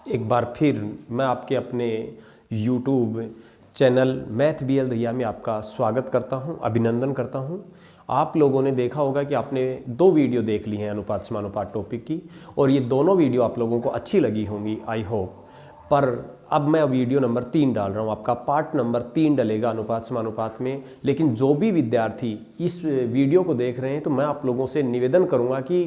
एक बार फिर मैं आपके अपने YouTube channel math BL Dahiya में आपका स्वागत करता हूं, अभिनंदन करता हूं। आप लोगों ने देखा होगा कि आपने 2 वीडियो देख ली हैं अनुपात समानुपात टॉपिक की, और ये दोनों वीडियो आप लोगों को अच्छी लगी होंगी, आई होप। पर अब मैं वीडियो नंबर 3 डाल रहा हूँ, आपका पार्ट नंबर 3 डलेगा अनुपात समानुपात में। लेकिन जो भी विद्यार्थी इस वीडियो को देख रहे हैं, तो मैं आप लोगों से निवेदन करूँगा कि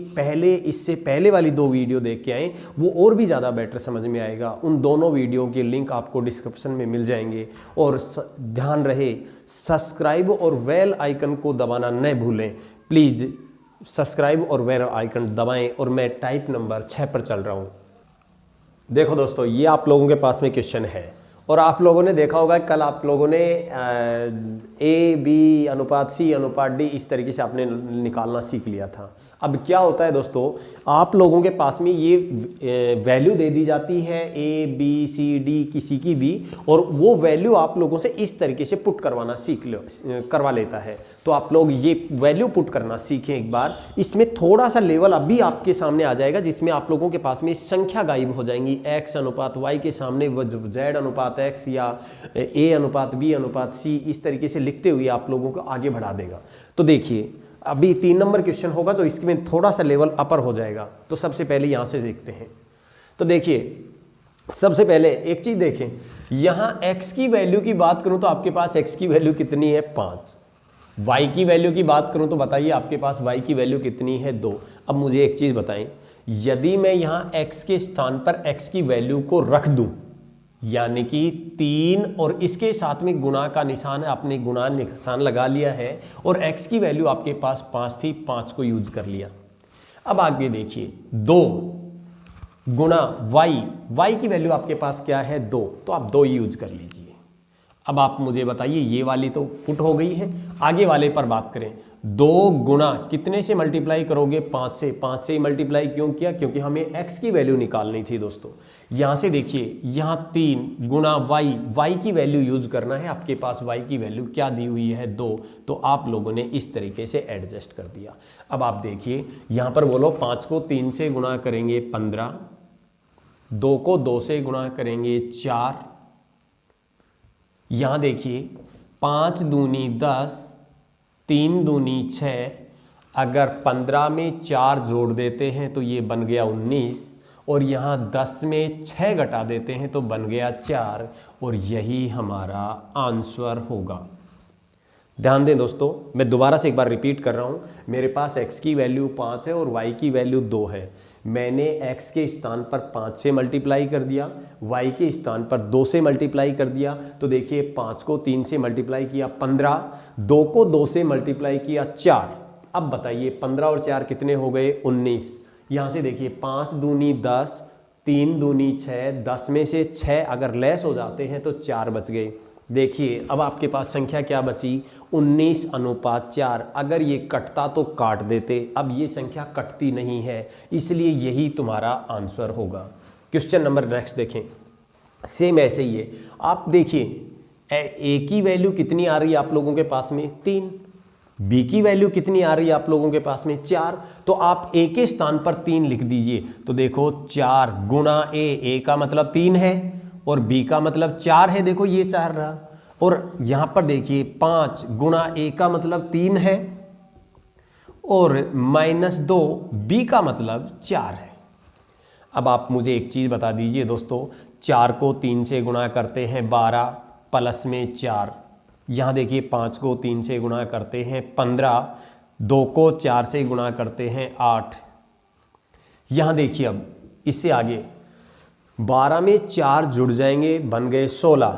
इससे पहले वाली 2 वीडियो देख के आएँ, वो और भी ज़्यादा बेटर समझ में आएगा। उन दोनों वीडियो के लिंक आपको डिस्क्रिप्शन में मिल जाएंगे। और ध्यान रहे, सब्सक्राइब और बेल आइकन को दबाना न भूलें। प्लीज़ सब्सक्राइब और बेल आइकन दबाएँ। और मैं टाइप नंबर 6 पर चल रहा हूँ। देखो दोस्तों, ये आप लोगों के पास में क्वेश्चन है, और आप लोगों ने देखा होगा कल आप लोगों ने A B अनुपात C अनुपात D इस तरीके से आपने निकालना सीख लिया था। अब क्या होता है दोस्तों, आप लोगों के पास में ये वैल्यू दे दी जाती है A B C D किसी की भी, और वो वैल्यू आप लोगों से इस तरीके से पुट करवाना करवा लेता है। तो आप लोग ये वैल्यू पुट करना सीखें एक बार। इसमें थोड़ा सा लेवल अभी आपके सामने आ जाएगा, जिसमें आप लोगों के पास में संख्या गायब हो जाएंगी। x अनुपात y के सामने z अनुपात x या a अनुपात b अनुपात c इस तरीके से लिखते हुए आप लोगों को आगे बढ़ा देगा। तो देखिए, अभी 3 नंबर क्वेश्चन होगा, तो इसमें थोड़ा सा लेवल अपर हो जाएगा। तो सबसे पहले यहाँ से देखते हैं। तो देखिए, सबसे पहले एक चीज़ देखें, यहाँ x की वैल्यू की बात करूँ तो आपके पास x की वैल्यू कितनी है, 5। y की वैल्यू की बात करूं तो बताइए आपके पास y की वैल्यू कितनी है, 2। अब मुझे एक चीज बताएं, यदि मैं यहां x के स्थान पर x की वैल्यू को रख दूं, यानी कि 3 और इसके साथ में गुणा का निशान है, आपने गुणा निशान लगा लिया है, और x की वैल्यू आपके पास 5 थी, 5 को यूज कर लिया। अब आगे देखिए, 2 गुणा y की वैल्यू आपके पास क्या है, 2, तो आप 2 यूज कर लीजिए। अब आप मुझे बताइए, ये वाली तो पुट हो गई है, आगे वाले पर बात करें। 2 गुणा कितने से मल्टीप्लाई करोगे, 5 से। 5 से मल्टीप्लाई क्यों किया, क्योंकि हमें x की वैल्यू निकालनी थी दोस्तों। यहां से देखिए, यहां 3 गुणा y की वैल्यू यूज करना है। आपके पास y की वैल्यू क्या दी हुई है, 2, तो आप लोगों ने इस तरीके से एडजस्ट कर दिया। अब आप देखिए, यहां पर बोलो 5 को 3 से गुणा करेंगे 15, 2 को 2 से गुणा करेंगे 4। यहां देखिए, 5 दूनी 10, 3 दूनी 6, अगर 15 में 4 जोड़ देते हैं तो ये बन गया 19, और यहां 10 में 6 घटा देते हैं तो बन गया 4, और यही हमारा आंसर होगा। ध्यान दें दोस्तों, मैं दोबारा से एक बार रिपीट कर रहा हूं। मेरे पास x की वैल्यू 5 है और y की वैल्यू 2 है। मैंने x के स्थान पर 5 से मल्टीप्लाई कर दिया, y के स्थान पर 2 से मल्टीप्लाई कर दिया। तो देखिए, 5 को 3 से मल्टीप्लाई किया 15, 2 को 2 से मल्टीप्लाई किया 4। अब बताइए, 15 और 4 कितने हो गए, 19। यहाँ से देखिए, 5 दूनी 10, 3 दूनी 6, 10 में से 6 अगर लेस हो जाते हैं तो 4 बच गए। देखिए, अब आपके पास संख्या क्या बची, 19 अनुपात 4। अगर ये कटता तो काट देते, अब ये संख्या कटती नहीं है, इसलिए यही तुम्हारा आंसर होगा। क्वेश्चन नंबर नेक्स्ट देखें, सेम ऐसे ही है। आप देखिए, a की वैल्यू कितनी आ रही है आप लोगों के पास में, 3। b की वैल्यू कितनी आ रही है आप लोगों के पास में, 4। तो आप a के स्थान पर 3 लिख दीजिए। तो देखो, 4 गुणा a का मतलब 3 है, और b का मतलब 4 है। देखो, ये 4 रहा। और यहां पर देखिए, 5 गुणा a का मतलब 3 है, और -2 b का मतलब 4 है। अब आप मुझे एक चीज बता दीजिए दोस्तों, 4 को 3 से गुणा करते हैं 12, प्लस में 4। यहां देखिए, 5 को 3 से गुणा करते हैं 15, 2 को 4 से गुणा करते हैं 8। यहां देखिए, अब इससे आगे 12 में 4 जुड़ जाएंगे, बन गए 16।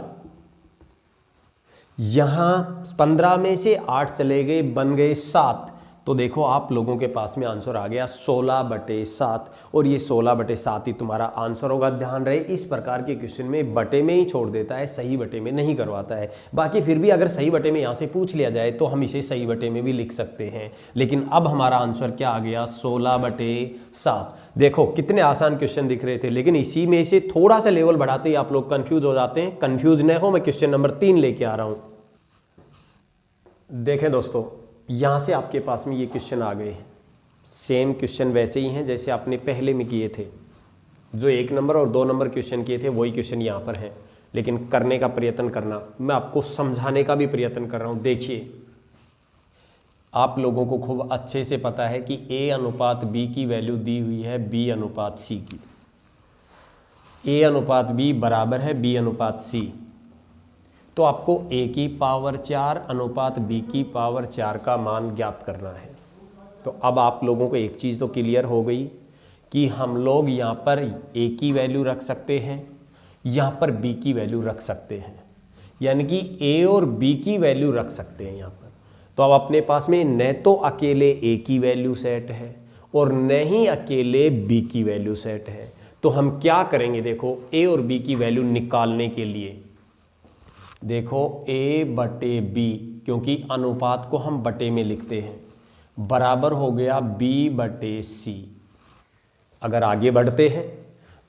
यहां 15 में से 8 चले गए, बन गए 7। तो देखो, आप लोगों के पास में आंसर आ गया 16/7, और ये 16/7 ही तुम्हारा आंसर होगा। ध्यान रहे, इस प्रकार के क्वेश्चन में बटे में ही छोड़ देता है, सही बटे में नहीं करवाता है। बाकी फिर भी अगर सही बटे में यहाँ से पूछ लिया जाए तो हम इसे सही बटे में भी लिख सकते हैं। लेकिन अब हमारा आंसर क्या आ गया, 16/7। देखो, कितने आसान क्वेश्चन दिख रहे थे, लेकिन इसी में से थोड़ा सा लेवल बढ़ाते ही आप लोग कंफ्यूज हो जाते हैं। कंफ्यूज न हो, मैं क्वेश्चन नंबर 3 लेके आ रहा हूं। देखें दोस्तों, यहां से आपके पास में ये क्वेश्चन आ गए हैं। सेम क्वेश्चन वैसे ही हैं जैसे आपने पहले में किए थे। जो 1 नंबर और 2 नंबर क्वेश्चन किए थे वही क्वेश्चन यहाँ पर हैं, लेकिन करने का प्रयत्न करना, मैं आपको समझाने का भी प्रयत्न कर रहा हूँ। देखिए, आप लोगों को खूब अच्छे से पता है कि A अनुपात B की वैल्यू दी हुई है B अनुपात C की। A अनुपात B बराबर है B अनुपात C, तो आपको A की पावर 4 अनुपात B की पावर 4 का मान ज्ञात करना है। तो अब आप लोगों को एक चीज़ तो क्लियर हो गई कि हम लोग यहाँ पर A की वैल्यू रख सकते हैं, यहाँ पर B की वैल्यू रख सकते हैं, यानी कि A और B की वैल्यू रख सकते हैं यहाँ पर। तो अब अपने पास में न तो अकेले A की वैल्यू सेट है और न ही अकेले B की वैल्यू सेट है। तो हम क्या करेंगे, देखो A और B की वैल्यू निकालने के लिए, देखो A बटे B, क्योंकि अनुपात को हम बटे में लिखते हैं, बराबर हो गया B बटे C। अगर आगे बढ़ते हैं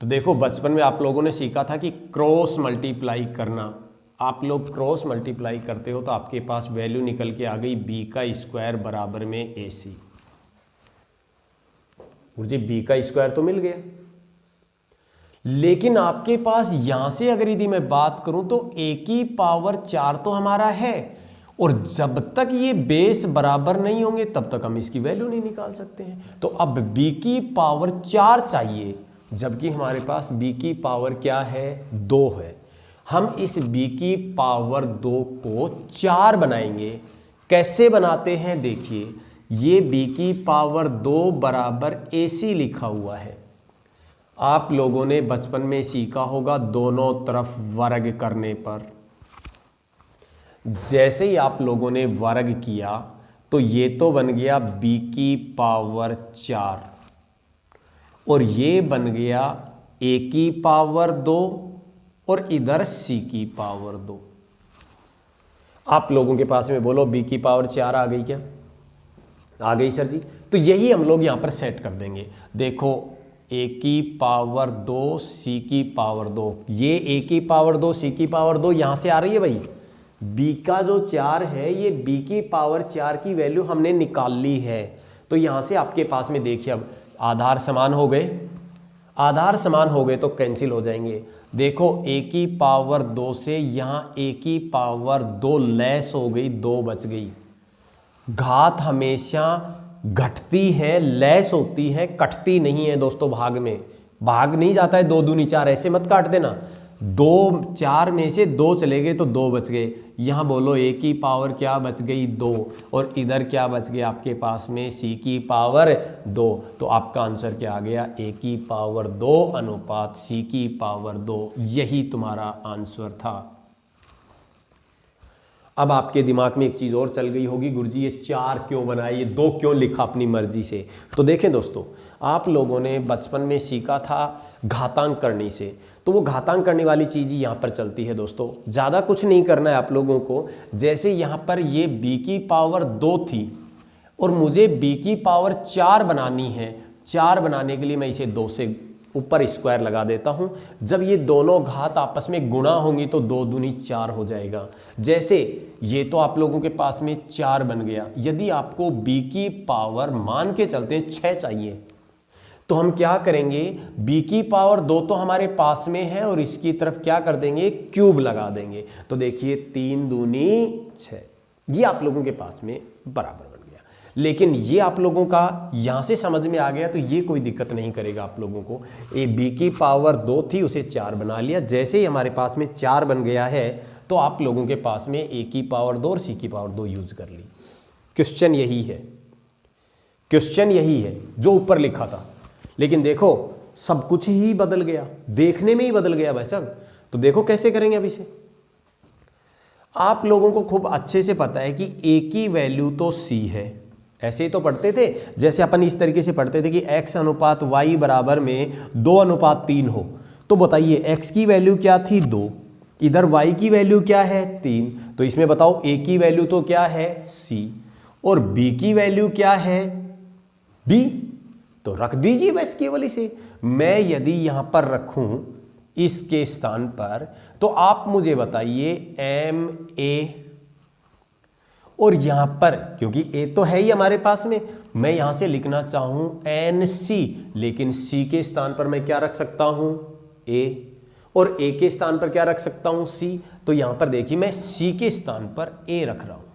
तो देखो, बचपन में आप लोगों ने सीखा था कि क्रॉस मल्टीप्लाई करना। आप लोग क्रॉस मल्टीप्लाई करते हो तो आपके पास वैल्यू निकल के आ गई B का स्क्वायर बराबर में AC। मुझे B का स्क्वायर तो मिल गया, लेकिन आपके पास यहां से अगर यदि मैं बात करूं तो A की पावर 4 तो हमारा है, और जब तक ये बेस बराबर नहीं होंगे तब तक हम इसकी वैल्यू नहीं निकाल सकते हैं। तो अब B की पावर 4 चाहिए, जबकि हमारे पास B की पावर क्या है, 2 है। हम इस B की पावर 2 को 4 बनाएंगे। कैसे बनाते हैं, देखिए, ये B की पावर 2 बराबर AC लिखा हुआ है। आप लोगों ने बचपन में सीखा होगा दोनों तरफ वर्ग करने पर। जैसे ही आप लोगों ने वर्ग किया तो ये तो बन गया B की पावर 4 और ये बन गया A की पावर 2 और इधर C की पावर 2। आप लोगों के पास में बोलो B की पावर 4 आ गई क्या? आ गई सर जी। तो यही हम लोग यहां पर सेट कर देंगे। देखो, A की पावर 2 C की पावर 2, ये A की पावर 2 C की पावर 2 यहां से आ रही है भाई। B का जो 4 है ये B की पावर 4 की वैल्यू हमने निकाल ली है। तो यहां से आपके पास में देखिए, अब आधार समान हो गए, आधार समान हो गए तो कैंसिल हो जाएंगे। देखो, A की पावर 2 से यहाँ A की पावर 2 लेस हो गई, 2 बच गई। घात हमेशा घटती है, लेस होती है, कटती नहीं है दोस्तों। भाग में भाग नहीं जाता है 2 दूनी 4, ऐसे मत काट देना। 2 4 में से 2 चले गए तो 2 बच गए। यहाँ बोलो A की पावर क्या बच गई, 2, और इधर क्या बच गया आपके पास में, C की पावर 2। तो आपका आंसर क्या आ गया, A की पावर 2 अनुपात C की पावर 2। यही तुम्हारा आंसर था। अब आपके दिमाग में एक चीज़ और चल गई होगी, गुरुजी ये 4 क्यों बनाए, ये 2 क्यों लिखा अपनी मर्जी से। तो देखें दोस्तों, आप लोगों ने बचपन में सीखा था घातांक करने से, तो वो घातांक करने वाली चीज़ ही यहाँ पर चलती है दोस्तों। ज़्यादा कुछ नहीं करना है आप लोगों को। जैसे यहाँ पर ये B की पावर 2 थी और मुझे B की पावर 4 बनानी है। 4 बनाने के लिए मैं इसे 2 से ऊपर स्क्वायर लगा देता हूं। जब ये दोनों घात आपस में गुणा होंगी तो 2 दूनी 4 हो जाएगा। जैसे ये तो आप लोगों के पास में 4 बन गया। यदि आपको B की पावर मान के चलते हैं 6 चाहिए, तो हम क्या करेंगे, B की पावर 2 तो हमारे पास में है और इसकी तरफ क्या कर देंगे, क्यूब लगा देंगे। तो देखिए 3 दूनी 6, ये आप लोगों के पास में बराबर बन गया। लेकिन ये आप लोगों का यहां से समझ में आ गया, तो ये कोई दिक्कत नहीं करेगा आप लोगों को। ए B की पावर 2 थी, उसे 4 बना लिया। जैसे ही हमारे पास में 4 बन गया है तो आप लोगों के पास में A की पावर 2 और C की पावर 2 यूज कर ली। क्वेश्चन यही है, क्वेश्चन यही है जो ऊपर लिखा था। लेकिन देखो सब कुछ ही बदल गया, देखने में ही बदल गया भाई साहब। तो देखो कैसे करेंगे अब इसे। आप लोगों को खूब अच्छे से पता है कि A की वैल्यू तो C है, ऐसे ही तो पढ़ते थे। जैसे अपन इस तरीके से पढ़ते थे कि x अनुपात y बराबर में 2:3 हो। तो बताइए x की वैल्यू क्या थी, 2, इधर y की वैल्यू क्या है, 3। तो इसमें बताओ A की वैल्यू तो क्या है, C, और B की वैल्यू क्या है, B। तो रख दीजिए बस केवल इसे। मैं यदि यहां पर रखूं इसके स्थान पर, तो आप मुझे बताइए MA और यहाँ पर क्योंकि ए तो है ही हमारे पास में, मैं यहाँ से लिखना चाहूँ NC, लेकिन C के स्थान पर मैं क्या रख सकता हूँ A, और A के स्थान पर क्या रख सकता हूँ C। तो यहाँ पर देखिए मैं C के स्थान पर A रख रहा हूँ।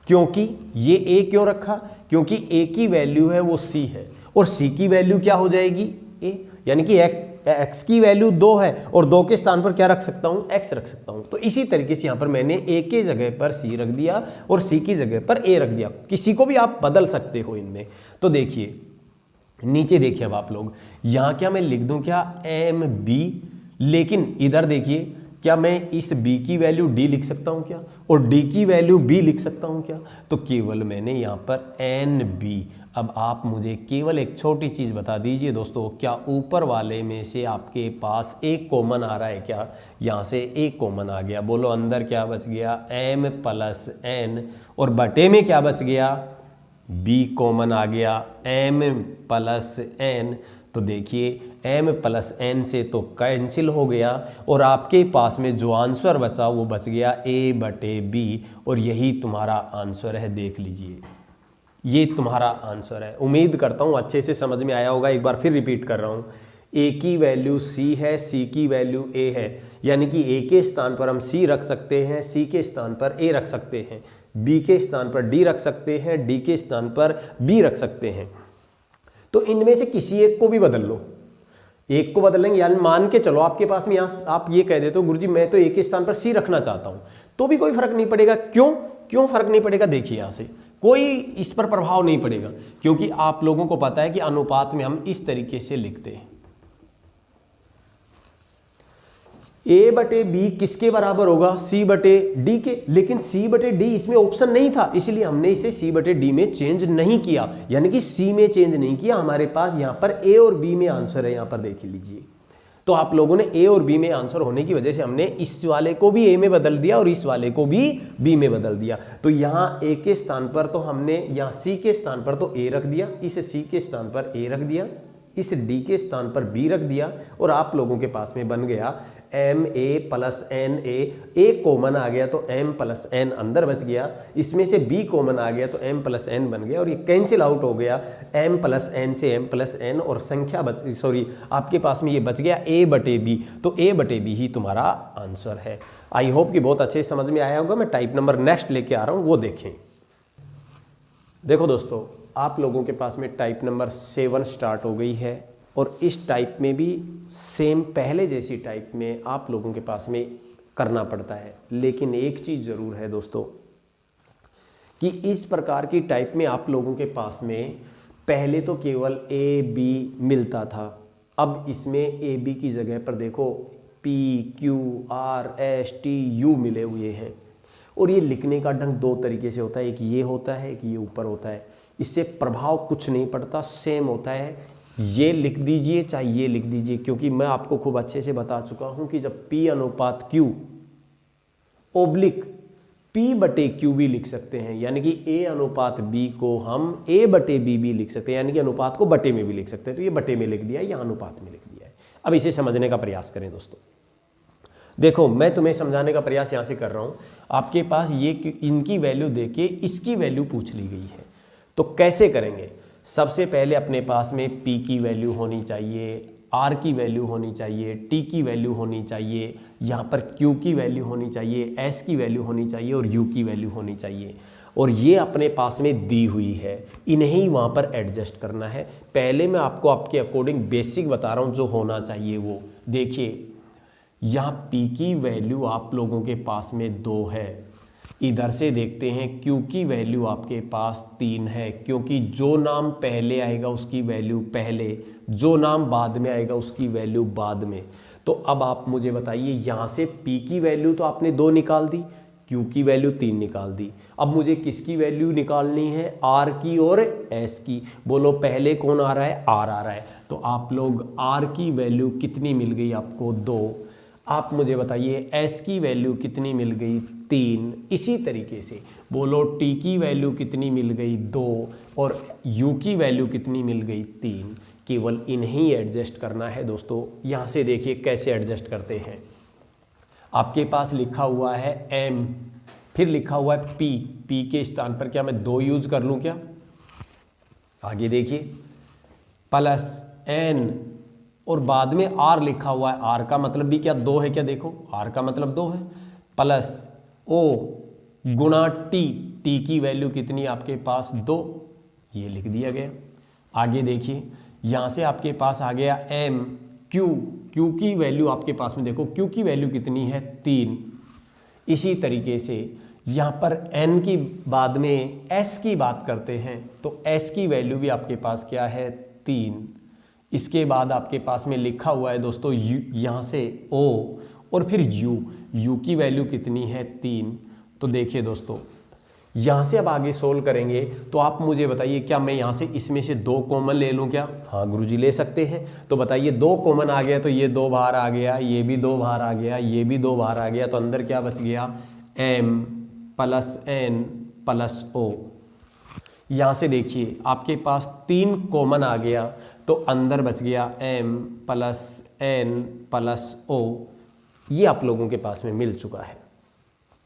क्योंकि ये A क्यों रखा, क्योंकि A की वैल्यू है वो C है और C की वैल्यू क्या हो जाएगी A, यानी कि x की वैल्यू 2 है और 2 के स्थान पर क्या रख सकता हूं x रख सकता हूं। तो इसी तरीके से यहां पर मैंने a के जगह पर c रख दिया और c की जगह पर a रख दिया। किसी को भी आप बदल सकते हो इनमें। तो देखिए नीचे देखिए अब आप लोग, यहां क्या मैं लिख दूं क्या MB, लेकिन इधर देखिए क्या मैं इस b की वैल्यू d लिख सकता हूं क्या, और d की वैल्यू b लिख सकता हूं क्या। तो केवल मैंने यहां पर NB। अब आप मुझे केवल एक छोटी चीज़ बता दीजिए दोस्तों, क्या ऊपर वाले में से आपके पास एक कॉमन आ रहा है क्या। यहाँ से एक कॉमन आ गया, बोलो अंदर क्या बच गया M प्लस N, और बटे में क्या बच गया B कॉमन आ गया M प्लस N। तो देखिए M प्लस N से तो कैंसिल हो गया और आपके पास में जो आंसर बचा वो बच गया A/B, और यही तुम्हारा आंसर है। देख लीजिए ये तुम्हारा आंसर है। उम्मीद करता हूँ अच्छे से समझ में आया होगा। एक बार फिर रिपीट कर रहा हूँ, A की वैल्यू C है, C की वैल्यू A है, यानी कि A के स्थान पर हम C रख सकते हैं, C के स्थान पर A रख सकते हैं, B के स्थान पर D रख सकते हैं, D के स्थान पर B रख सकते हैं। तो इनमें से किसी एक को भी बदल लो, एक को बदलेंगे, यानी मान के चलो आपके पास में यहाँ आप ये कह देते हो गुरुजी मैं तो A के स्थान पर C रखना चाहता हूँ, तो भी कोई फर्क नहीं पड़ेगा। क्यों फर्क नहीं पड़ेगा, देखिए यहाँ से कोई इस पर प्रभाव नहीं पड़ेगा, क्योंकि आप लोगों को पता है कि अनुपात में हम इस तरीके से लिखते हैं A/B किसके बराबर होगा C/D के, लेकिन C/D इसमें ऑप्शन नहीं था, इसलिए हमने इसे C/D में चेंज नहीं किया, यानी कि C में चेंज नहीं किया। हमारे पास यहाँ पर A और B में आंसर है, यहाँ पर देख लीजिए। तो आप लोगों ने A और B में आंसर होने की वजह से हमने इस वाले को भी A में बदल दिया और इस वाले को भी B में बदल दिया। तो यहाँ A के स्थान पर तो हमने यहाँ C के स्थान पर तो A रख दिया, इस C के स्थान पर A रख दिया, इस D के स्थान पर B रख दिया, और आप लोगों के पास में बन गया MA plus NA। A common आ गया तो M प्लस N अंदर बच गया, इसमें से B कॉमन आ गया तो M प्लस N बन गया, और ये कैंसिल आउट हो गया M प्लस N से M प्लस N, और संख्या आपके पास में ये बच गया A/B। तो A/B ही तुम्हारा आंसर है। आई होप कि बहुत अच्छे समझ में आया होगा। मैं टाइप नंबर नेक्स्ट लेके आ रहा हूँ, वो देखें। देखो दोस्तों, आप लोगों के पास में टाइप नंबर 7 स्टार्ट हो गई है, और इस टाइप में भी सेम पहले जैसी टाइप में आप लोगों के पास में करना पड़ता है। लेकिन एक चीज़ ज़रूर है दोस्तों कि इस प्रकार की टाइप में आप लोगों के पास में पहले तो केवल AB मिलता था, अब इसमें AB की जगह पर देखो P, Q, R, S, T, U मिले हुए हैं। और ये लिखने का ढंग दो तरीके से होता है, एक ये होता है, एक ये ऊपर होता है। इससे प्रभाव कुछ नहीं पड़ता, सेम होता है। ये लिख दीजिए चाहे ये लिख दीजिए, क्योंकि मैं आपको खूब अच्छे से बता चुका हूं कि जब P अनुपात Q ओब्लिक P/Q भी लिख सकते हैं, यानी कि A अनुपात B को हम A/B भी लिख सकते हैं, यानी कि अनुपात को बटे में भी लिख सकते हैं। तो ये बटे में लिख दिया है, या अनुपात में लिख दिया है। अब इसे समझने का प्रयास करें दोस्तों। देखो मैं तुम्हें समझाने का प्रयास यहाँ से कर रहा हूँ। आपके पास ये इनकी वैल्यू देके इसकी वैल्यू पूछ ली गई है, तो कैसे करेंगे। सबसे पहले अपने पास में P की वैल्यू होनी चाहिए, R की वैल्यू होनी चाहिए, T की वैल्यू होनी चाहिए, यहाँ पर Q की वैल्यू होनी चाहिए, S की वैल्यू होनी चाहिए और U की वैल्यू होनी चाहिए। और ये अपने पास में दी हुई है, इन्हें वहाँ पर एडजस्ट करना है। पहले मैं आपको आपके अकॉर्डिंग बेसिक बता रहा हूँ जो होना चाहिए वो। देखिए यहाँ P की वैल्यू आप लोगों के पास में 2 है। इधर से देखते हैं Q की वैल्यू आपके पास 3 है, क्योंकि जो नाम पहले आएगा उसकी वैल्यू पहले, जो नाम बाद में आएगा उसकी वैल्यू बाद में। तो अब आप मुझे बताइए, यहाँ से P की वैल्यू तो आपने 2 निकाल दी, Q की वैल्यू 3 निकाल दी। अब मुझे किसकी वैल्यू निकालनी है, R की और S की। बोलो पहले कौन आ रहा है, R आ रहा है। तो आप लोग R की वैल्यू कितनी मिल गई आपको, 2। आप मुझे बताइए S की वैल्यू कितनी मिल गई, 3। इसी तरीके से बोलो T की वैल्यू कितनी मिल गई, 2, और U की वैल्यू कितनी मिल गई, 3। केवल इन्हीं एडजस्ट करना है दोस्तों। यहाँ से देखिए कैसे एडजस्ट करते हैं। आपके पास लिखा हुआ है M, फिर लिखा हुआ है पी, पी के स्थान पर क्या मैं 2 यूज कर लूं क्या? आगे देखिए प्लस एन और बाद में आर लिखा हुआ है, आर का मतलब भी क्या 2 है क्या? देखो आर का मतलब 2 है, प्लस ओ गुणा टी, टी की वैल्यू कितनी आपके पास 2, ये लिख दिया गया। आगे देखिए यहाँ से आपके पास आ गया एम, क्यू, क्यू की वैल्यू आपके पास में देखो, क्यू की वैल्यू कितनी है 3। इसी तरीके से यहाँ पर n की बाद में s की बात करते हैं तो s की वैल्यू भी आपके पास क्या है 3। इसके बाद आपके पास में लिखा हुआ है दोस्तों u, यहाँ से o और फिर u की वैल्यू कितनी है 3। तो देखिए दोस्तों यहाँ से अब आगे सोल्व करेंगे तो आप मुझे बताइए क्या मैं यहाँ से इसमें से 2 कॉमन ले लूँ क्या? हाँ गुरुजी ले सकते हैं। तो बताइए 2 कॉमन आ गया तो ये 2 बाहर आ गया, ये भी 2 बाहर आ गया, ये भी 2 बाहर आ गया, तो अंदर क्या बच गया m plus n plus o। यहाँ से देखिए आपके पास 3 कॉमन आ गया तो अंदर बच गया m plus n plus o। ये आप लोगों के पास में मिल चुका है।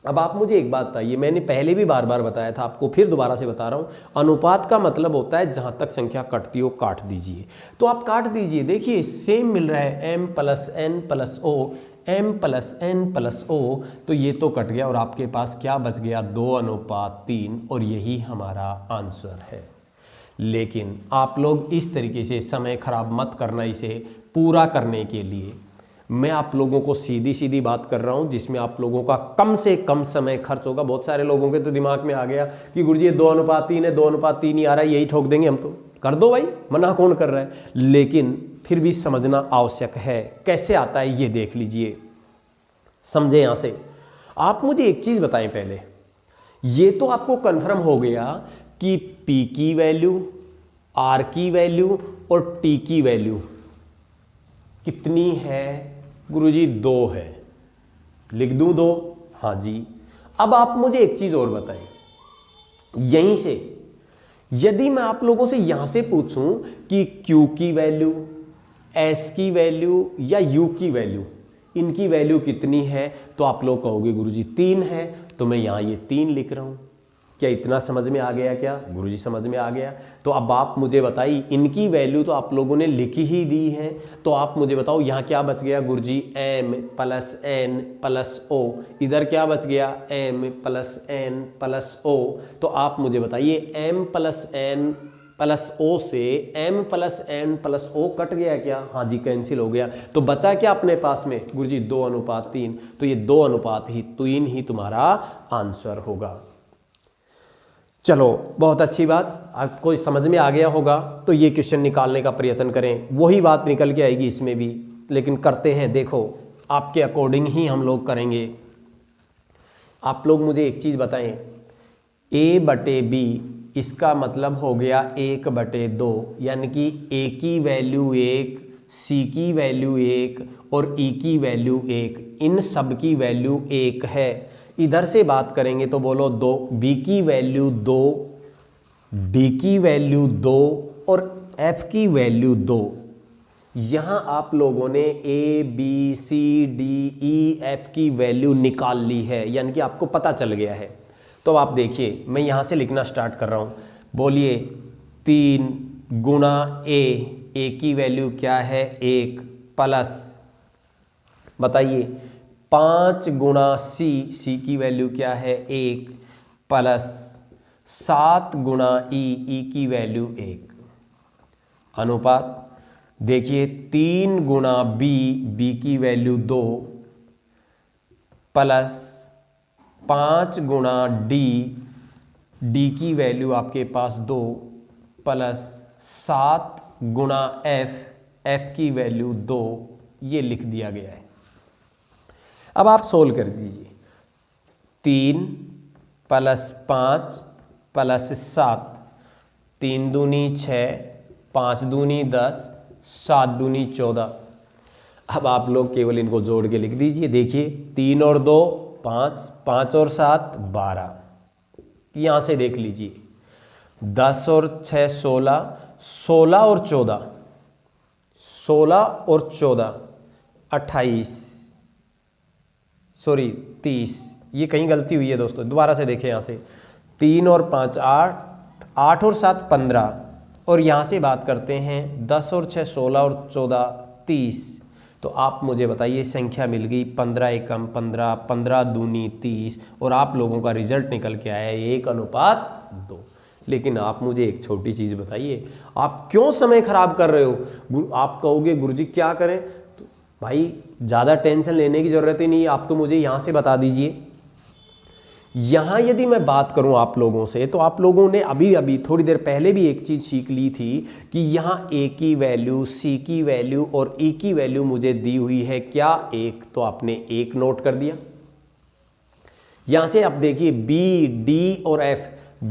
अब आप मुझे एक बात बताइए, मैंने पहले भी बार बार बताया था आपको, फिर दोबारा से बता रहा हूँ, अनुपात का मतलब होता है जहाँ तक संख्या कटती हो काट दीजिए। तो आप काट दीजिए, देखिए सेम मिल रहा है m plus n plus o, m plus n plus o, तो ये तो कट गया और आपके पास क्या बच गया 2:3 और यही हमारा आंसर है। लेकिन आप लोग इस तरीके से समय खराब मत करना, इसे पूरा करने के लिए मैं आप लोगों को सीधी सीधी बात कर रहा हूं जिसमें आप लोगों का कम से कम समय खर्च होगा। बहुत सारे लोगों के तो दिमाग में आ गया कि गुरुजी ये 2:3 है, 2:3 ही आ रहा है, यही ठोक देंगे हम तो। कर दो भाई, मना कौन कर रहा है, लेकिन फिर भी समझना आवश्यक है। कैसे आता है ये देख लीजिए, समझे। यहां से आप मुझे एक चीज बताएं पहले, ये तो आपको कन्फर्म हो गया कि P की वैल्यू, R की वैल्यू और T की वैल्यू कितनी है गुरुजी 2 है, लिख दूं 2? हाँ जी। अब आप मुझे एक चीज और बताएं, यहीं से यदि मैं आप लोगों से यहां से पूछूं कि Q की वैल्यू, S की वैल्यू या U की वैल्यू, इनकी वैल्यू कितनी है, तो आप लोग कहोगे गुरुजी 3 है, तो मैं यहां ये 3 लिख रहा हूं। क्या इतना समझ में आ गया क्या? गुरुजी समझ में आ गया। तो अब आप मुझे बताइए, इनकी वैल्यू तो आप लोगों ने लिखी ही दी है, तो आप मुझे बताओ यहाँ क्या बच गया गुरुजी m plus n plus o, इधर क्या बच गया m plus n plus o। तो आप मुझे बताइए m plus n plus o से m plus n plus o cut गया क्या? हाँ जी, कैंसिल हो गया। तो बचा क्या अपने पास में गुरुजी 2:3, तो ये 2:3 ही तुम्हारा आंसर होगा। चलो बहुत अच्छी बात, आपको समझ में आ गया होगा। तो ये क्वेश्चन निकालने का प्रयत्न करें, वही बात निकल के आएगी इसमें भी, लेकिन करते हैं, देखो आपके अकॉर्डिंग ही हम लोग करेंगे। आप लोग मुझे एक चीज़ बताएं, a/b इसका मतलब हो गया 1/2, यानी कि a की वैल्यू 1, c की वैल्यू 1 और e की वैल्यू 1, इन सब की वैल्यू 1 है। इधर से बात करेंगे तो बोलो 2, b की वैल्यू 2, d की वैल्यू 2 और f की वैल्यू 2। यहां आप लोगों ने a b c d e f की वैल्यू निकाल ली है, यानी कि आपको पता चल गया है। तो आप देखिए, मैं यहां से लिखना स्टार्ट कर रहा हूं, बोलिए 3 गुणा a की वैल्यू क्या है 1, प्लस बताइए 5 गुणा c की वैल्यू क्या है 1, प्लस 7 गुणा e की वैल्यू 1, अनुपात देखिए 3 गुणा b की वैल्यू 2, प्लस 5 गुणा d की वैल्यू आपके पास 2, प्लस 7 गुणा f की वैल्यू 2, ये लिख दिया गया है। अब आप सोल्व कर दीजिए, 3 प्लस 5 प्लस 7, 3 दूनी 6, 5 दूनी 10, 7 दूनी 14। अब आप लोग केवल इनको जोड़ के लिख दीजिए, देखिए 3 और 2 5, 5 और 7 12। यहाँ से देख लीजिए 10 और 6 16, 16 और 14, 16 और 14 28, सॉरी 30, ये कहीं गलती हुई है दोस्तों, दोबारा से देखें यहाँ से 3 और 5 8, 8 और 7 15, और यहाँ से बात करते हैं 10 और 6 16 और 14 30। तो आप मुझे बताइए संख्या मिल गई 15 एकम 15, 15 दूनी 30, और आप लोगों का रिजल्ट निकल के आया 1:2। लेकिन आप मुझे एक छोटी चीज़ बताइए, आप क्यों समय खराब कर रहे हो? आप कहोगे गुरुजी क्या करें? तो भाई ज़्यादा टेंशन लेने की ज़रूरत ही नहीं, आप तो मुझे यहाँ से बता दीजिए। यहाँ यदि मैं बात करूँ आप लोगों से, तो आप लोगों ने अभी अभी थोड़ी देर पहले भी एक चीज़ सीख ली थी कि यहाँ A की वैल्यू, C की वैल्यू और E की वैल्यू मुझे दी हुई है क्या? 1। तो आपने 1 नोट कर दिया। यहाँ से आप देखिए B, D और F,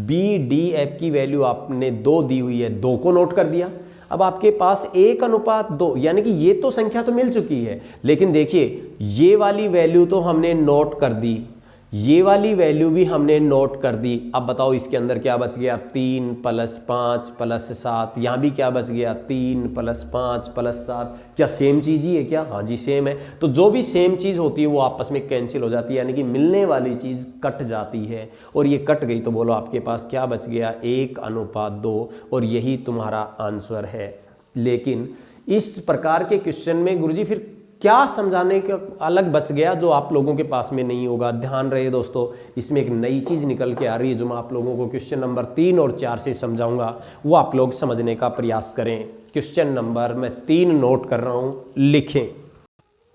B, D, F की वैल्यू आपने 2 दी हुई है, 2 को नोट कर दिया। अब आपके पास 1:2, यानी कि ये तो संख्या तो मिल चुकी है, लेकिन देखिए ये वाली वैल्यू तो हमने नोट कर दी, ये वाली वैल्यू भी हमने नोट कर दी। अब बताओ इसके अंदर क्या बच गया? 3 + 5 + 7। यहाँ भी क्या बच गया? 3 + 5 + 7। क्या सेम चीज़ ही है क्या? हाँ जी सेम है। तो जो भी सेम चीज़ होती है वो आपस में कैंसिल हो जाती है, यानी कि मिलने वाली चीज़ कट जाती है, और ये कट गई तो बोलो आपके पास क्या बच गया? 1:2, और यही तुम्हारा आंसर है। लेकिन इस प्रकार के क्वेश्चन में गुरुजी फिर क्या समझाने का अलग बच गया जो आप लोगों के पास में नहीं होगा? ध्यान रहे दोस्तों, इसमें एक नई चीज़ निकल के आ रही है जो मैं आप लोगों को क्वेश्चन नंबर 3 और 4 से समझाऊंगा, वो आप लोग समझने का प्रयास करें। क्वेश्चन नंबर मैं 3 नोट कर रहा हूँ, लिखें।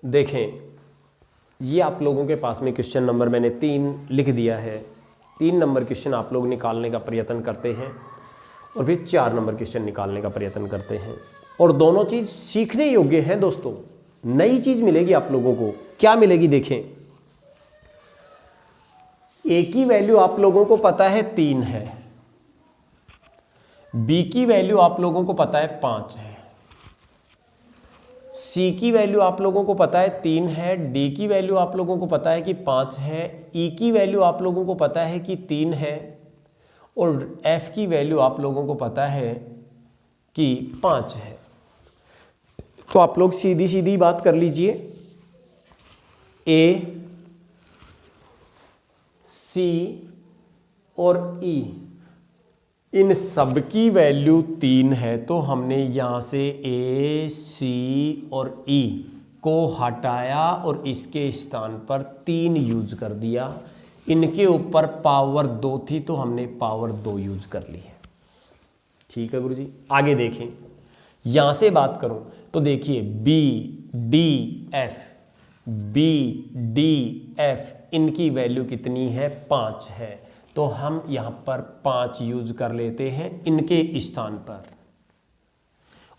देखें, ये आप लोगों के पास में क्वेश्चन नंबर मैंने 3 लिख दिया है। 3 नंबर क्वेश्चन आप लोग निकालने का प्रयत्न करते हैं, और फिर 4 नंबर क्वेश्चन निकालने का प्रयत्न करते हैं, और दोनों चीज़ सीखने योग्य है दोस्तों। नई चीज मिलेगी आप लोगों को। क्या मिलेगी? देखें, A की वैल्यू आप लोगों को पता है 3 है, B की वैल्यू आप लोगों को पता है 5 है, C की वैल्यू आप लोगों को पता है 3 है, D की वैल्यू आप लोगों को पता है कि 5 है, E की वैल्यू आप लोगों को पता है कि 3 है, और F की वैल्यू आप लोगों को पता है कि 5 है। तो आप लोग सीधी सीधी बात कर लीजिए, A, C और E इन सब की वैल्यू 3 है, तो हमने यहाँ से A, C और E को हटाया और इसके स्थान पर 3 यूज कर दिया। इनके ऊपर पावर 2 थी तो हमने पावर 2 यूज कर ली है। ठीक है गुरुजी, आगे देखें। यहां से बात करूं तो देखिए B, D, F, B, D, F इनकी वैल्यू कितनी है? 5 है, तो हम यहां पर 5 यूज कर लेते हैं इनके स्थान पर,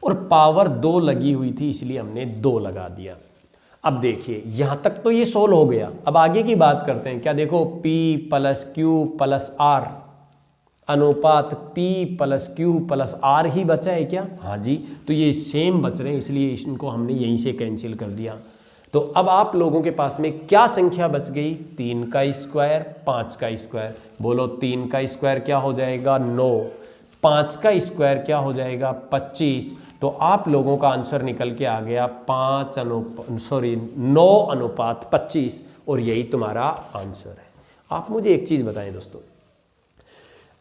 और पावर 2 लगी हुई थी इसलिए हमने 2 लगा दिया। अब देखिए यहां तक तो ये सोल्व हो गया। अब आगे की बात करते हैं। क्या देखो, P + Q + R अनुपात P + Q + R ही बचा है क्या? हाँ जी, तो ये सेम बच रहे हैं, इसलिए इनको हमने यहीं से कैंसिल कर दिया। तो अब आप लोगों के पास में क्या संख्या बच गई? 3 का स्क्वायर, 5 का स्क्वायर। बोलो 3 का स्क्वायर क्या हो जाएगा? 9। 5 का स्क्वायर क्या हो जाएगा? 25। तो आप लोगों का आंसर निकल के आ गया 9:25, और यही तुम्हारा आंसर है। आप मुझे एक चीज बताएं दोस्तों,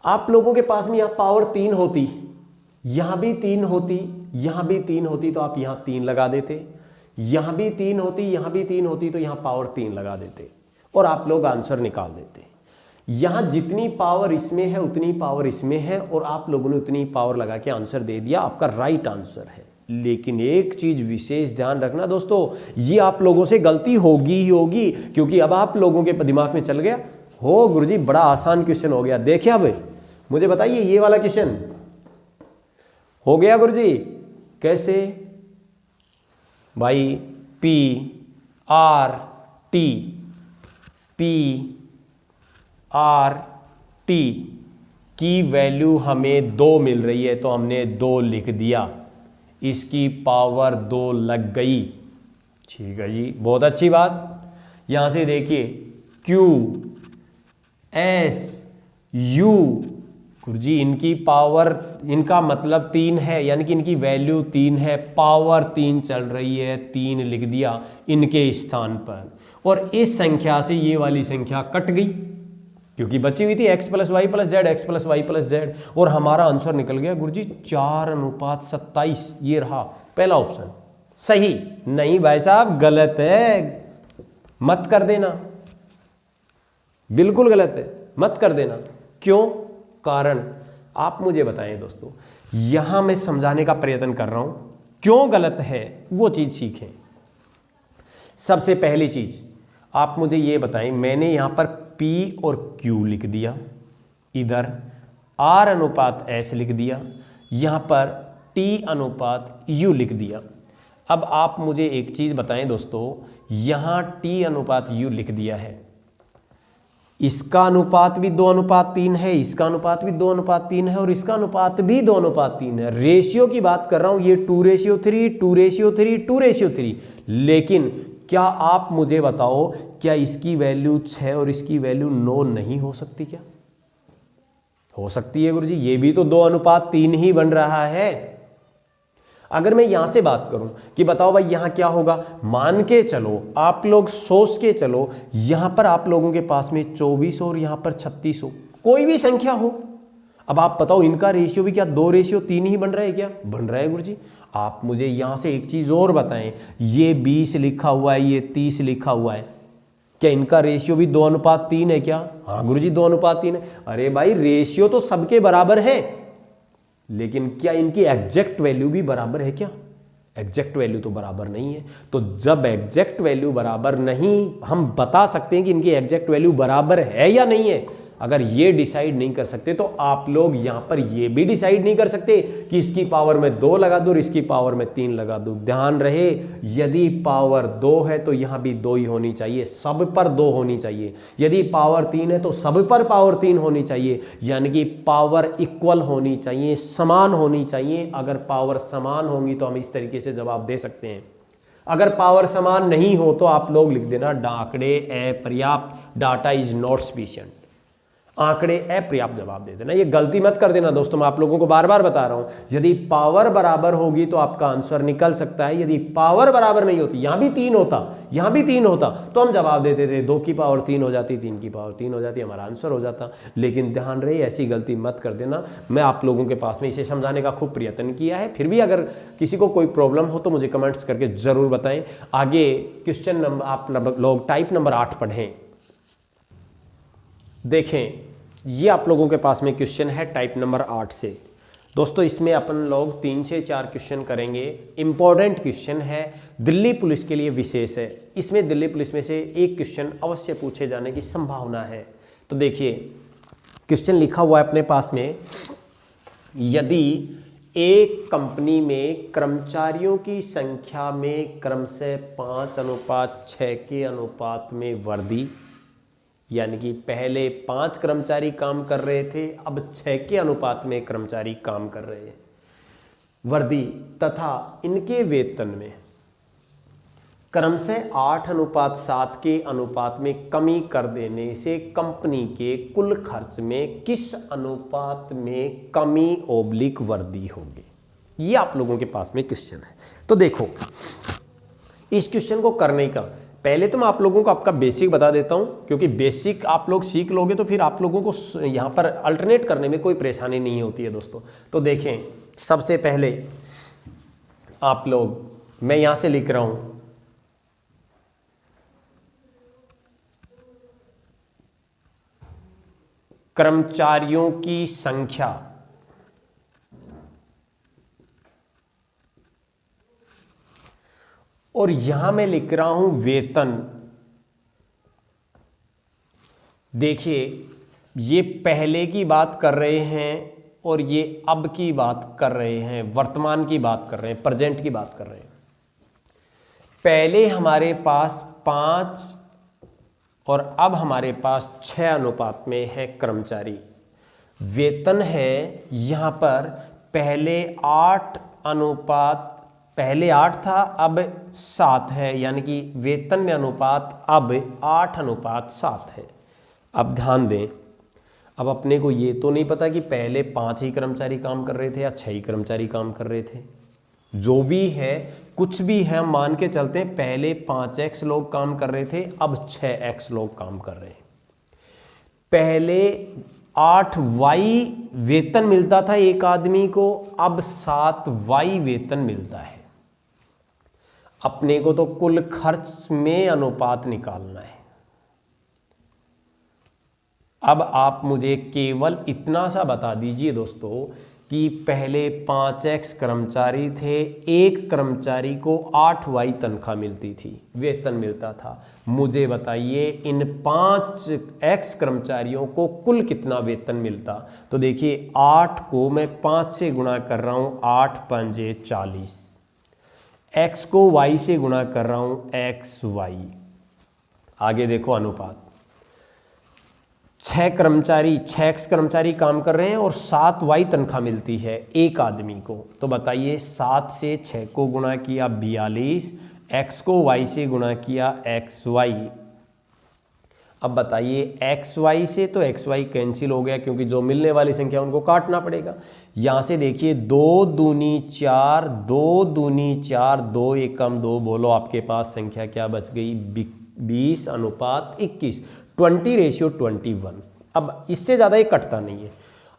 आप लोगों के पास में यहाँ पावर 3 होती, यहाँ भी 3 होती, यहाँ भी 3 होती, तो आप यहाँ 3 लगा देते, यहाँ भी 3 होती, यहाँ भी 3 होती, तो यहाँ पावर 3 लगा देते, और आप लोग आंसर निकाल देते। यहाँ जितनी पावर इसमें है उतनी पावर इसमें है, और आप लोगों ने उतनी पावर लगा के आंसर दे दिया, आपका राइट आंसर है। लेकिन एक चीज विशेष ध्यान रखना दोस्तों, ये आप लोगों से गलती होगी ही होगी, क्योंकि अब आप लोगों के दिमाग में चल गया हो गुरुजी बड़ा आसान क्वेश्चन हो गया। देखिए अब मुझे बताइए, ये वाला क्वेश्चन हो गया गुरुजी कैसे? भाई P R T, P R T की वैल्यू हमें 2 मिल रही है, तो हमने 2 लिख दिया, इसकी पावर 2 लग गई। ठीक है जी, बहुत अच्छी बात। यहां से देखिए Q S U गुरुजी इनकी पावर, इनका मतलब 3 है, यानी कि इनकी वैल्यू 3 है, पावर 3 चल रही है, 3 लिख दिया इनके स्थान पर। और इस संख्या से ये वाली संख्या कट गई क्योंकि बची हुई थी x + y + z, x + y + z, और हमारा आंसर निकल गया गुरुजी 4:27। ये रहा पहला ऑप्शन। सही नहीं भाई साहब, गलत है, मत कर देना, बिल्कुल गलत है, मत कर देना। क्यों? कारण आप मुझे बताएं दोस्तों, यहां मैं समझाने का प्रयत्न कर रहा हूं क्यों गलत है, वो चीज सीखें। सबसे पहली चीज आप मुझे ये बताएं, मैंने यहां पर P और Q लिख दिया, इधर R/S लिख दिया, यहां पर T/U लिख दिया। अब आप मुझे एक चीज बताएं दोस्तों, यहां T/U लिख दिया है, इसका अनुपात भी 2:3 है, इसका अनुपात भी 2:3 है, और इसका अनुपात भी 2:3 है। रेशियो की बात कर रहा हूं, ये 2:3, 2:3, 2:3। लेकिन क्या आप मुझे बताओ, क्या इसकी वैल्यू 6 और इसकी वैल्यू 9 नहीं हो सकती? क्या हो सकती है गुरुजी? ये भी तो 2:3 ही बन रहा है। अगर मैं यहां से बात करूं कि बताओ भाई यहां क्या होगा, मान के चलो, आप लोग सोच के चलो, यहां पर आप लोगों के पास में 24 और यहां पर 36 हो, कोई भी संख्या हो। अब आप बताओ इनका रेशियो भी क्या 2:3 ही बन रहा है? क्या बन रहा है गुरुजी? आप मुझे यहां से एक चीज और बताएं, ये 20 लिखा हुआ है, ये 30 लिखा हुआ है, क्या इनका रेशियो भी 2:3 है? क्या हाँ गुरुजी 2:3 है। अरे भाई रेशियो तो सबके बराबर है, लेकिन क्या इनकी एग्जैक्ट वैल्यू भी बराबर है? क्या एग्जैक्ट वैल्यू तो बराबर नहीं है। तो जब एग्जैक्ट वैल्यू बराबर नहीं, हम बता सकते हैं कि इनकी एग्जैक्ट वैल्यू बराबर है या नहीं है। अगर ये डिसाइड नहीं कर सकते तो आप लोग यहां पर ये भी डिसाइड नहीं कर सकते कि इसकी पावर में 2 लगा दूं और इसकी पावर में 3 लगा दूं। ध्यान रहे, यदि पावर 2 है तो यहां भी 2 ही होनी चाहिए, सब पर 2 होनी चाहिए। यदि पावर 3 है तो सब पर पावर 3 होनी चाहिए, यानी कि पावर इक्वल होनी चाहिए, समान होनी चाहिए। अगर पावर समान होंगी तो हम इस तरीके से जवाब दे सकते हैं। अगर पावर समान नहीं हो तो आप लोग लिख देना आंकड़े अपर्याप्त, डाटा इज नॉट सफिशिएंट, आंकड़े अपर्याप्त जवाब दे देना। ये गलती मत कर देना दोस्तों, मैं आप लोगों को बार बार बता रहा हूं। यदि पावर बराबर होगी तो आपका आंसर निकल सकता है, यदि पावर बराबर नहीं होती, यहां भी 3 होता, यहां भी 3 होता, तो हम जवाब देते थे 2 की पावर 3 हो जाती, 3 की पावर 3 हो जाती, हमारा आंसर हो जाता। लेकिन ध्यान रहे, ऐसी गलती मत कर देना। मैं आप लोगों के पास में इसे समझाने का खूब प्रयत्न किया है, फिर भी अगर किसी को कोई प्रॉब्लम हो तो मुझे कमेंट्स करके जरूर बताएं। आगे क्वेश्चन नंबर आप लोग टाइप नंबर 8 पढ़ें। देखें, ये आप लोगों के पास में क्वेश्चन है टाइप नंबर 8 से। दोस्तों इसमें अपन लोग 3 से 4 क्वेश्चन करेंगे। इंपॉर्टेंट क्वेश्चन है, दिल्ली पुलिस के लिए विशेष है। इसमें दिल्ली पुलिस में से एक क्वेश्चन अवश्य पूछे जाने की संभावना है। तो देखिए क्वेश्चन लिखा हुआ है अपने पास में, यदि एक कंपनी में कर्मचारियों की संख्या में क्रमशः 5:6 के अनुपात में वृद्धि, यानी कि पहले 5 कर्मचारी काम कर रहे थे, अब 6 के अनुपात में कर्मचारी काम कर रहे हैं, वृद्धि, तथा इनके वेतन में क्रमशः 8:7 के अनुपात में कमी कर देने से कंपनी के कुल खर्च में किस अनुपात में कमी ओब्लिक वृद्धि होगी? ये आप लोगों के पास में क्वेश्चन है। तो देखो इस क्वेश्चन को करने का पहले तो मैं आप लोगों को आपका बेसिक बता देता हूं, क्योंकि बेसिक आप लोग सीख लोगे तो फिर आप लोगों को यहां पर अल्टरनेट करने में कोई परेशानी नहीं होती है दोस्तों। तो देखें, सबसे पहले आप लोग, मैं यहां से लिख रहा हूं कर्मचारियों की संख्या और यहां मैं लिख रहा हूं वेतन। देखिए ये पहले की बात कर रहे हैं और ये अब की बात कर रहे हैं, वर्तमान की बात कर रहे हैं, प्रेजेंट की बात कर रहे हैं। पहले हमारे पास 5 और अब हमारे पास 6 अनुपात में है कर्मचारी। वेतन है यहां पर पहले 8 था, अब 7 है, यानी कि वेतन में अनुपात अब 8:7 है। अब ध्यान दें, अब अपने को ये तो नहीं पता कि पहले 5 ही कर्मचारी काम कर रहे थे या 6 ही कर्मचारी काम कर रहे थे। जो भी है, कुछ भी है, हम मान के चलते हैं पहले 5x लोग काम कर रहे थे, अब 6x लोग काम कर रहे हैं। पहले 8y वेतन मिलता था एक आदमी को, अब 7y वेतन मिलता है। अपने को तो कुल खर्च में अनुपात निकालना है। अब आप मुझे केवल इतना सा बता दीजिए दोस्तों कि पहले 5x कर्मचारी थे, एक कर्मचारी को 8y तनख्वाह मिलती थी, वेतन मिलता था। मुझे बताइए इन 5x कर्मचारियों को कुल कितना वेतन मिलता। तो देखिए 8 को मैं 5 से गुणा कर रहा हूँ, 8 पंजे 40, x को y से गुणा कर रहा हूँ, xy। आगे देखो अनुपात, 6x कर्मचारी काम कर रहे हैं और 7y तनख्वाह मिलती है एक आदमी को। तो बताइए 7 से 6 को गुणा किया 42, x को y से गुणा किया xy। अब बताइए xy से तो xy कैंसिल हो गया क्योंकि जो मिलने वाली संख्या उनको काटना पड़ेगा। यहां से देखिए 2 दूनी 4, 2 दूनी 4, 2 एकम 2, बोलो आपके पास संख्या क्या बच गई, 20:21, 20:21। अब इससे ज़्यादा ये कटता नहीं है।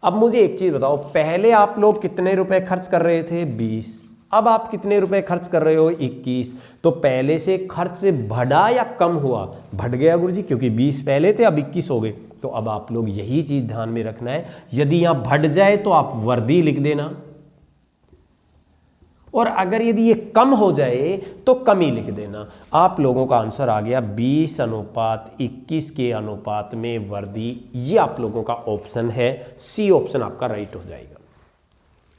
अब मुझे एक चीज़ बताओ, पहले आप लोग कितने रुपए खर्च कर रहे थे, 20, अब आप कितने रुपए खर्च कर रहे हो, 21। तो पहले से खर्च बढ़ा या कम हुआ, बढ़ गया गुरुजी, क्योंकि 20 पहले थे अब 21 हो गए। तो अब आप लोग यही चीज़ ध्यान में रखना है, यदि यहाँ बढ़ जाए तो आप वर्दी लिख देना, और अगर यदि ये कम हो जाए तो कमी लिख देना। आप लोगों का आंसर आ गया 20:21 के अनुपात में वर्दी। ये आप लोगों का ऑप्शन है, सी ऑप्शन आपका राइट हो जाएगा।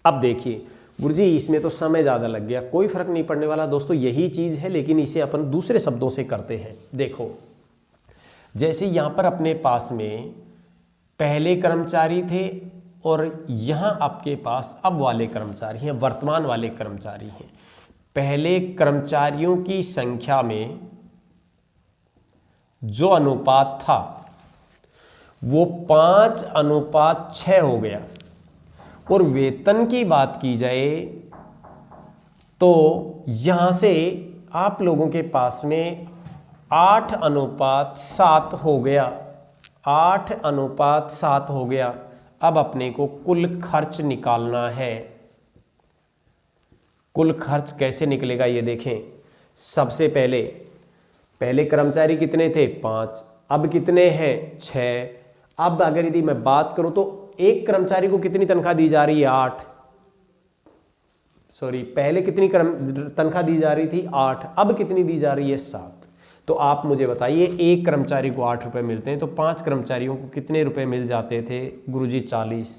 अब देखिए गुरुजी इसमें तो समय ज़्यादा लग गया, कोई फर्क नहीं पड़ने वाला दोस्तों, यही चीज़ है, लेकिन इसे अपन दूसरे शब्दों से करते हैं। देखो जैसे यहाँ पर अपने पास में पहले कर्मचारी थे और यहाँ आपके पास अब वाले कर्मचारी हैं, वर्तमान वाले कर्मचारी हैं। पहले कर्मचारियों की संख्या में जो अनुपात था वो 5:6 हो गया, और वेतन की बात की जाए तो यहाँ से आप लोगों के पास में 8:7 हो गया, 8:7 हो गया। अब अपने को कुल खर्च निकालना है। कुल खर्च कैसे निकलेगा ये देखें। सबसे पहले कर्मचारी कितने थे, 5, अब कितने हैं, 6। अब अगर यदि मैं बात करूं तो एक कर्मचारी को कितनी तनख्वाह दी जा रही है, 8, सॉरी पहले कितनी तनख्वाह दी जा रही थी, 8, अब कितनी दी जा रही है, 7। तो आप मुझे बताइए एक कर्मचारी को 8 रुपए मिलते हैं तो 5 कर्मचारियों को कितने रुपए मिल जाते थे, गुरुजी 40।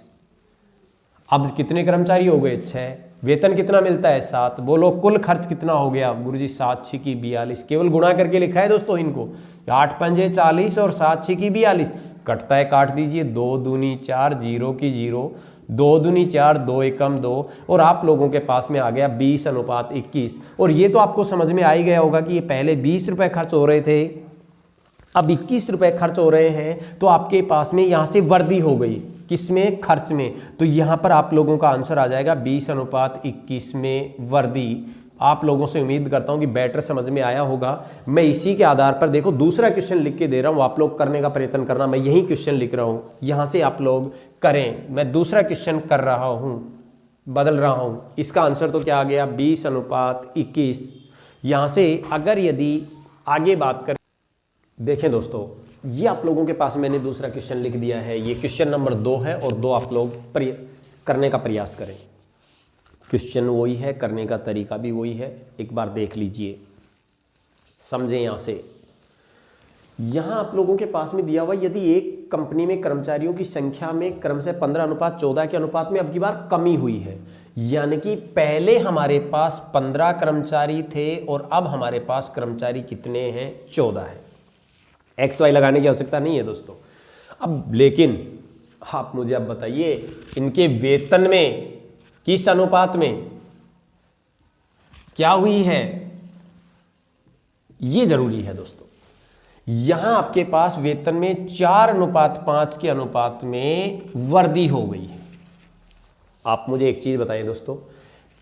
अब कितने कर्मचारी हो गए, 6, वेतन कितना मिलता है, 7। बोलो कुल खर्च कितना हो गया, गुरुजी 7×6 की 42। केवल गुणा करके लिखा है दोस्तों इनको, 8 पंजे 40 और 7×6 की 42। कटता है काट दीजिए, 2 दूनी 4, 0 की 0, 2 दूनी 4, 2 एकम 2, और आप लोगों के पास में आ गया 20:21। और ये तो आपको समझ में आ ही गया होगा कि ये पहले 20 रुपए खर्च हो रहे थे, अब 21 रुपए खर्च हो रहे हैं। तो आपके पास में यहाँ से वर्दी हो गई, किसमें, खर्च में। तो यहाँ पर आप लोगों का आंसर आ जाएगा 20:21 में वर्दी। आप लोगों से उम्मीद करता हूँ कि बेटर समझ में आया होगा। मैं इसी के आधार पर देखो दूसरा क्वेश्चन लिख के दे रहा हूँ, आप लोग करने का प्रयत्न करना। मैं यही क्वेश्चन लिख रहा हूँ, यहाँ से आप लोग करें। मैं दूसरा क्वेश्चन कर रहा हूँ, बदल रहा हूँ। इसका आंसर तो क्या आ गया, 20:21। यहाँ से अगर यदि आगे बात करें, देखें दोस्तों ये आप लोगों के पास मैंने दूसरा क्वेश्चन लिख दिया है। ये क्वेश्चन नंबर 2 है और 2 आप लोग करने का प्रयास करें। क्वेश्चन वही है, करने का तरीका भी वही है, एक बार देख लीजिए, समझें। यहाँ से यहाँ आप लोगों के पास में दिया हुआ, यदि एक कंपनी में कर्मचारियों की संख्या में क्रमशः 15:14 के अनुपात में अब की बार कमी हुई है, यानी कि पहले हमारे पास 15 कर्मचारी थे और अब हमारे पास कर्मचारी कितने हैं, 14 है। XY लगाने की आवश्यकता नहीं है दोस्तों। अब लेकिन आप मुझे अब बताइए इनके वेतन में किस अनुपात में क्या हुई है, ये जरूरी है दोस्तों। यहां आपके पास वेतन में 4:5 के अनुपात में वृद्धि हो गई है। आप मुझे एक चीज बताइए दोस्तों,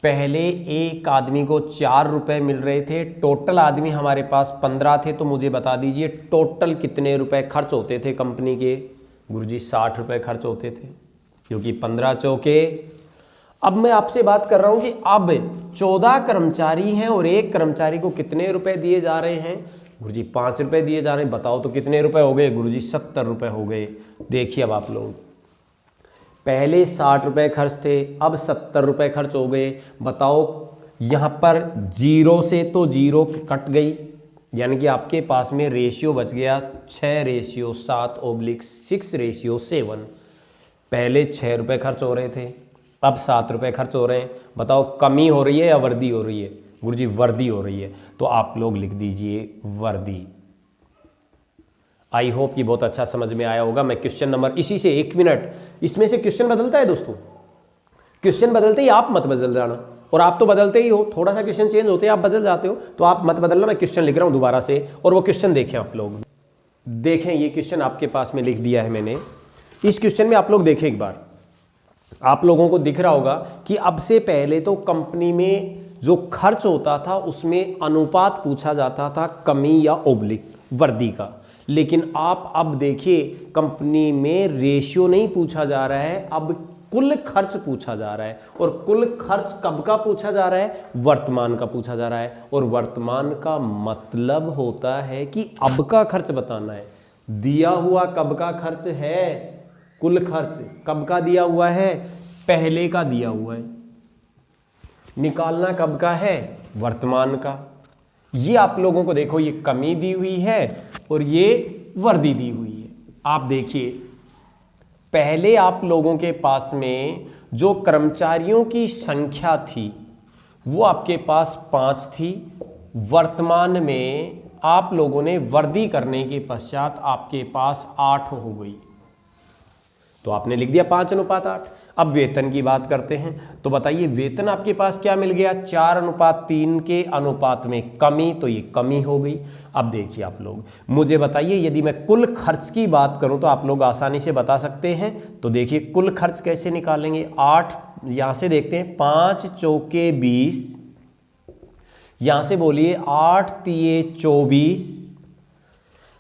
पहले एक आदमी को 4 रुपए मिल रहे थे, टोटल आदमी हमारे पास 15 थे, तो मुझे बता दीजिए टोटल कितने रुपए खर्च होते थे कंपनी के? गुरुजी 60 रुपए खर्च होते थे, क्योंकि 15 चौके। अब मैं आपसे बात कर रहा हूं कि अब 14 कर्मचारी हैं और एक कर्मचारी को कितने रुपए दिए जा रहे हैं? गुरुजी 5 रुपए दिए जा रहे हैं। बताओ तो कितने रुपए हो गए? गुरुजी 70 रुपए हो गए। देखिए अब आप लोग, पहले 60 रुपए खर्च थे, अब 70 रुपए खर्च हो गए। बताओ यहां पर 0 से तो 0 कट गई, यानी कि आपके पास में रेशियो बच गया 6:7/6:7। पहले 6 रुपए खर्च हो रहे थे, अब 7 रुपए खर्च हो रहे हैं। बताओ कमी हो रही है या वृद्धि हो रही है? गुरुजी वृद्धि हो रही है, तो आप लोग लिख दीजिए वृद्धि। आई होप कि बहुत अच्छा समझ में आया होगा। मैं क्वेश्चन नंबर इसी से 1 मिनट, इसमें से क्वेश्चन बदलता है दोस्तों, क्वेश्चन बदलते ही आप मत बदल जाना, और आप तो बदलते ही हो, थोड़ा सा क्वेश्चन चेंज होते हैं आप बदल जाते हो, तो आप मत बदलना। मैं क्वेश्चन लिख रहा हूं दोबारा से, और वो क्वेश्चन देखें आप लोग। देखें ये क्वेश्चन आपके पास में लिख दिया है मैंने। इस क्वेश्चन में आप लोग देखें एक बार, आप लोगों को दिख रहा होगा कि अब से पहले तो कंपनी में जो खर्च होता था उसमें अनुपात पूछा जाता था, कमी या ओब्लिक वृद्धि का। लेकिन आप अब देखिए कंपनी में रेशियो नहीं पूछा जा रहा है, अब कुल खर्च पूछा जा रहा है। और कुल खर्च कब का पूछा जा रहा है? वर्तमान का पूछा जा रहा है। और वर्तमान का मतलब होता है कि अब का खर्च बताना है। दिया हुआ कब का खर्च है? कुल खर्च कब का दिया हुआ है? पहले का दिया हुआ है। निकालना कब का है? वर्तमान का। ये आप लोगों को देखो, ये कमी दी हुई है और ये वृद्धि दी हुई है। आप देखिए पहले आप लोगों के पास में जो कर्मचारियों की संख्या थी वो आपके पास 5 थी। वर्तमान में आप लोगों ने वृद्धि करने के पश्चात आपके पास 8 हो गई, तो आपने लिख दिया 5:8। अब वेतन की बात करते हैं, तो बताइए वेतन आपके पास क्या मिल गया? 4:3 के अनुपात में कमी, तो ये कमी हो गई। अब देखिए आप लोग मुझे बताइए, यदि मैं कुल खर्च की बात करूं तो आप लोग आसानी से बता सकते हैं। तो देखिए कुल खर्च कैसे निकालेंगे? 8 यहां से देखते हैं, 5 चौके 20, यहां से बोलिए 8 तिये 24।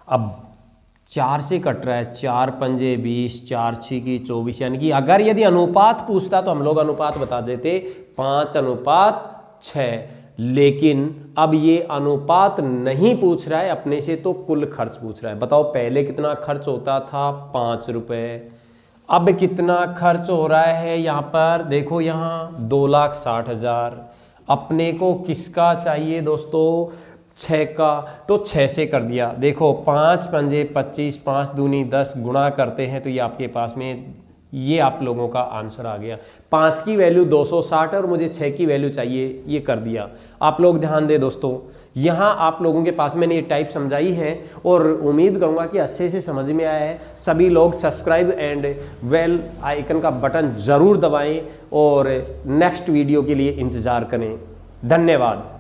अब 4 से कट रहा है, 4 पंजे 20, 4 छीकी 24, यानी कि अगर यदि अनुपात पूछता तो हम लोग अनुपात बता देते 5:6। लेकिन अब ये अनुपात नहीं पूछ रहा है अपने से, तो कुल खर्च पूछ रहा है। बताओ पहले कितना खर्च होता था? 5 रुपए। अब कितना खर्च हो रहा है? यहाँ पर देखो, यहाँ 2,60,000। अपने को किसका चाहिए दोस्तों? 6 का, तो 6 से कर दिया। देखो 5 पंजे 25, 5 दूनी 10 गुणा करते हैं तो ये आपके पास में ये आप लोगों का आंसर आ गया। 5 की वैल्यू 260 और मुझे 6 की वैल्यू चाहिए, ये कर दिया। आप लोग ध्यान दें दोस्तों, यहाँ आप लोगों के पास मैंने ये टाइप समझाई है और उम्मीद करूँगा कि अच्छे से समझ में आया है। सभी लोग सब्सक्राइब एंड बेल आइकन का बटन ज़रूर दबाएं और नेक्स्ट वीडियो के लिए इंतज़ार करें। धन्यवाद।